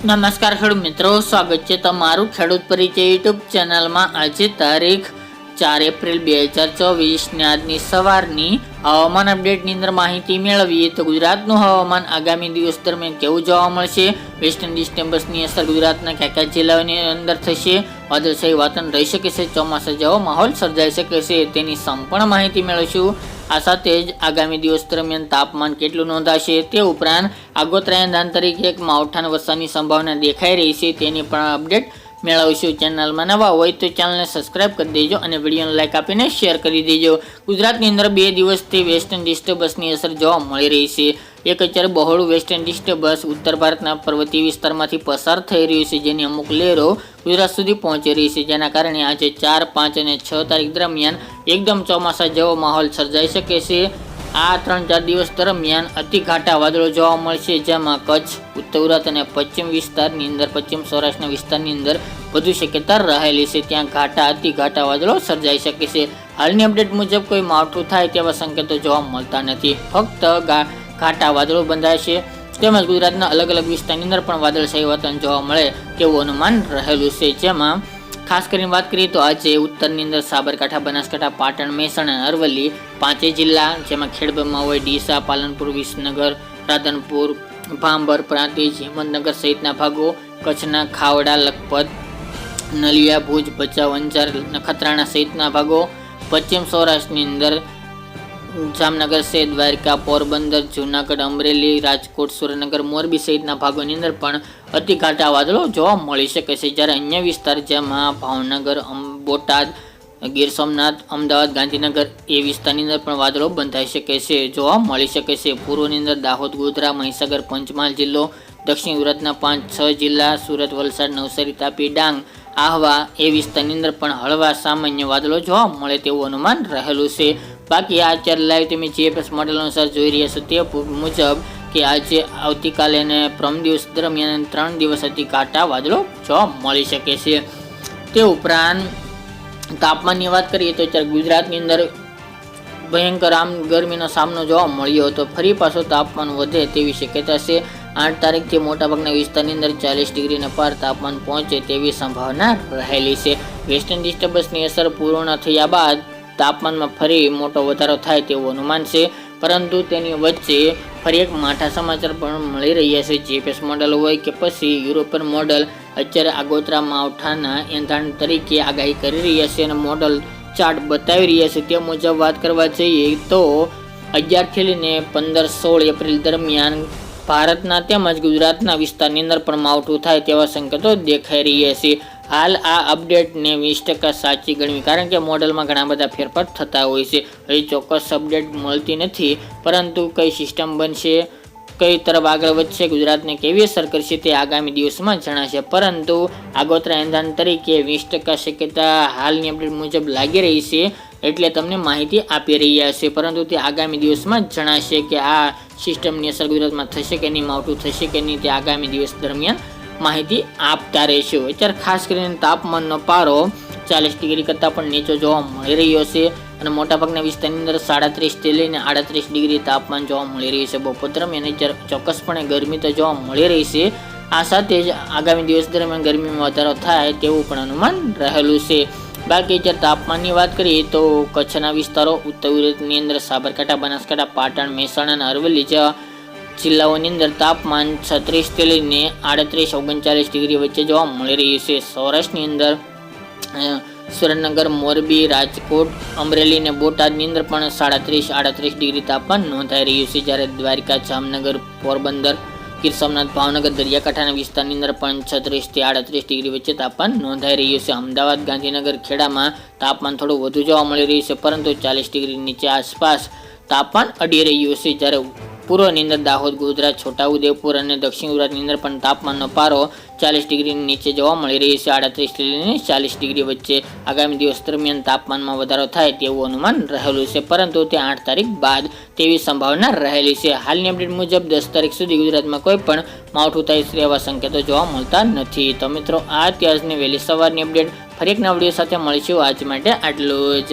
નમસ્કાર ખેડૂત મિત્રો, સ્વાગત છે તમારું ખેડૂત પરિચય યુટ્યુબ ચેનલમાં। આજે તારીખ 4 એપ્રિલ 2024 ને આજની સવારની હવામાન અપડેટની અંદર માહિતી મેળવીએ તો ગુજરાતનું હવામાન આગામી દિવસ દરમિયાન કેવું જોવા મળશે, વેસ્ટર્ન ડિસ્ટર્બન્સની અસર ગુજરાતના કયા જિલ્લાઓની અંદર થશે, વાદળછાયું વાતાવરણ રહી શકે છે, ચોમાસા જેવો માહોલ સર્જાઈ શકે છે, તેની સંપૂર્ણ માહિતી મેળવીશું। આ સાથે જ આગામી દિવસ દરમિયાન તાપમાન કેટલું નોંધાશે, તે ઉપરાંત આગોતરા એંધાણ તરીકે એક માવઠાના વરસાદની સંભાવના દેખાઈ રહી છે, તેની પણ અપડેટ મેળવીશું। ચેનલમાં નવા હોય તો ચેનલને સબસ્ક્રાઇબ કરી દેજો અને વિડીયોને લાઇક આપીને શેર કરી દેજો। ગુજરાતની અંદર 2 દિવસથી વેસ્ટર્ન ડિસ્ટર્બન્સની અસર જોવા મળી રહી છે। એક અત્યારે બહોળું વેસ્ટર્ન ડિસ્ટર્બન્સ ઉત્તર ભારતના પર્વતીય વિસ્તારમાંથી પસાર થઈ રહ્યું છે, જેની અમુક લહેરો ગુજરાત સુધી પહોંચી રહી છે, જેના કારણે આજે 4, 5 અને 6 તારીખ દરમિયાન એકદમ ચોમાસા જેવો માહોલ સર્જાઈ શકે છે। આ 3-4 દિવસ દરમિયાન અતિ ઘાટા વાદળો જોવા મળશે, જેમાં કચ્છ, ઉત્તર ગુજરાત અને પશ્ચિમ વિસ્તારની અંદર, પશ્ચિમ સૌરાષ્ટ્રના વિસ્તારની અંદર વધુ શક્યતા રહેલી છે, ત્યાં અતિ ઘાટા વાદળો સર્જાઈ શકે છે। હાલની અપડેટ મુજબ કોઈ માવઠું થાય તેવા સંકેતો જોવા મળતા નથી, ફક્ત ઘાટા વાદળો બંધાશે, તેમજ ગુજરાતના અલગ અલગ વિસ્તારની અંદર પણ વાદળછાયું વાતાવરણ જોવા મળે તેવું અનુમાન રહેલું છે। જેમાં ખાસ કરીને વાત કરીએ તો આજે ઉત્તરની અંદર સાબરકાંઠા, બનાસકાંઠા, પાટણ, મહેસાણા અને અરવલ્લી 5 જિલ્લા, જેમાં ખેડબ્રહ્મા હોય, ડીસા, પાલનપુર, વિસનગર, રાધનપુર, ભાંભર, પ્રાંતિજ, હિંમતનગર સહિતના ભાગો, કચ્છના ખાવડા, લખપત, નલિયા, ભુજ, ભચાઉ, અંજાર, નખત્રાણા સહિતના ભાગો, પશ્ચિમ સૌરાષ્ટ્રની અંદર જામનગર છે, દ્વારકા, પોરબંદર, જૂનાગઢ, અમરેલી, રાજકોટ, સુરેન્દ્રનગર, મોરબી સહિતના ભાગોની અંદર પણ અતિ ઘાટા વાદળો જોવા મળી શકે છે, જ્યારે અન્ય વિસ્તાર જેમાં ભાવનગર, બોટાદ, ગીર સોમનાથ, અમદાવાદ, ગાંધીનગર એ વિસ્તારની અંદર પણ વાદળો બંધાઈ શકે છે, જોવા મળી શકે છે। પૂર્વની અંદર દાહોદ, ગોધરા, મહીસાગર, પંચમહાલ જિલ્લો, દક્ષિણ ગુજરાતના 5-6 જિલ્લા, સુરત, વલસાડ, નવસારી, તાપી, ડાંગ, આહવા એ વિસ્તારની અંદર પણ હળવા સામાન્ય વાદળો જોવા મળે તેવું અનુમાન રહેલું છે। બાકી આ અત્યારે લાઈવ તમે જીએફએસ મોડેલ અનુસાર જોઈ રહ્યા છો તે મુજબ કે આજે, આવતીકાલે અને પ્રમ દિવસ દરમિયાન 3 દિવસ અતિ ઘાટા વાદળો જોવા મળી શકે છે। તે ઉપરાંત તાપમાનની વાત કરીએ તો અત્યારે ગુજરાતની અંદર ભયંકર ગરમીનો સામનો જોવા મળ્યો હતો, ફરી પાછો તાપમાન વધે તેવી શક્યતા છે। 8 તારીખથી મોટાભાગના વિસ્તારની અંદર 40 ડિગ્રીને પાર તાપમાન પહોંચે તેવી સંભાવના રહેલી છે। વેસ્ટર્ન ડિસ્ટર્બન્સની અસર પૂર્ણ થયા બાદ તાપમાનમાં ફરી મોટો વધારો થાય તેવું અનુમાન છે, પરંતુ તેની વચ્ચે ફરી એક માઠા સમાચાર પણ મળી રહ્યા છે। જીએફએસ મોડલ હોય કે પછી યુરોપિયન મોડલ અત્યારે આગોતરા માવઠાના એંધાણ તરીકે આગાહી કરી રહ્યા છે અને મોડલ ચાર્ટ બતાવી રહ્યા છે। તે મુજબ વાત કરવા જઈએ તો 11 થી લઈને 15-16 એપ્રિલ દરમિયાન ભારતના તેમજ ગુજરાતના વિસ્તારની અંદર પણ માવઠું થાય તેવા સંકેતો દેખાઈ રહ્યા છે। હાલ આ અપડેટને 20% સાચી ગણવી, કારણ કે મોડલમાં ઘણા બધા ફેરફાર થતા હોય છે, હજી ચોક્કસ અપડેટ મળતી નથી, પરંતુ કઈ સિસ્ટમ બનશે, કઈ તરફ આગળ વધશે, ગુજરાતને કેવી અસર કરશે તે આગામી દિવસમાં જણાશે, પરંતુ આગોતરા એંધાણ તરીકે 20% શક્યતા હાલની અપડેટ મુજબ લાગી રહી છે, એટલે તમને માહિતી આપી રહ્યા છે, પરંતુ તે આગામી દિવસમાં જણાશે કે આ સિસ્ટમની અસર ગુજરાતમાં થશે કે નહીં, માવઠું થશે કે નહીં, તે આગામી દિવસ દરમિયાન માહિતી આપતા રહેશું। અત્યારે ખાસ કરીને તાપમાનનો પારો 40 ડિગ્રી કરતાં પણ નીચો જોવા મળી રહ્યો છે અને મોટાભાગના વિસ્તારની અંદર 37 થી લઈને 38 ડિગ્રી તાપમાન જોવા મળી રહ્યું છે બપોર દરમિયાન। અત્યારે ચોક્કસપણે ગરમી તો જોવા મળી રહી છે, આ સાથે જ આગામી દિવસ દરમિયાન ગરમીમાં વધારો થાય તેવું પણ અનુમાન રહેલું છે। બાકી જ્યારે તાપમાનની વાત કરીએ તો કચ્છના વિસ્તારો, ઉત્તર ગુજરાતની અંદર સાબરકાંઠા, બનાસકાંઠા, પાટણ, મહેસાણા અને અરવલ્લી જેવા જિલ્લાઓની અંદર તાપમાન 36 થી લઈને 38-39 ડિગ્રી વચ્ચે જોવા મળી રહ્યું છે। સૌરાષ્ટ્રની અંદર સુરેન્દ્રનગર, મોરબી, રાજકોટ, અમરેલી અને બોટાદની અંદર પણ 37-38 ડિગ્રી તાપમાન નોંધાઈ રહ્યું છે, જ્યારે દ્વારકા, જામનગર, પોરબંદર, ગીર સોમનાથ, ભાવનગર, દરિયાકાંઠાના વિસ્તારની અંદર પણ 36 થી 38 ડિગ્રી વચ્ચે તાપમાન નોંધાઈ રહ્યું છે। અમદાવાદ, ગાંધીનગર, ખેડામાં તાપમાન થોડું વધુ જોવા મળી રહ્યું છે, પરંતુ 40 ડિગ્રી નીચે આસપાસ તાપમાન અડી રહ્યું છે, જ્યારે પૂર્વની અંદર દાહોદ, ગોધરા, છોટાઉદેપુર અને દક્ષિણ ગુજરાતની અંદર પણ તાપમાનનો પારો 40 ડિગ્રી નીચે જોવા મળી રહી છે। 38 થી લઈને 40 ડિગ્રી વચ્ચે આગામી દિવસ દરમિયાન તાપમાનમાં વધારો થાય તેવું અનુમાન રહેલું છે, પરંતુ તે 8 તારીખ બાદ તેવી સંભાવના રહેલી છે। હાલની અપડેટ મુજબ 10 તારીખ સુધી ગુજરાતમાં કોઈ પણ માવઠું થાય તેવા સંકેતો જોવા મળતા નથી। તો મિત્રો, આ ત્યારની વહેલી સવારની અપડેટ, ફરી એક નવા વિડીયો સાથે મળીશું। આજ માટે આટલું જ।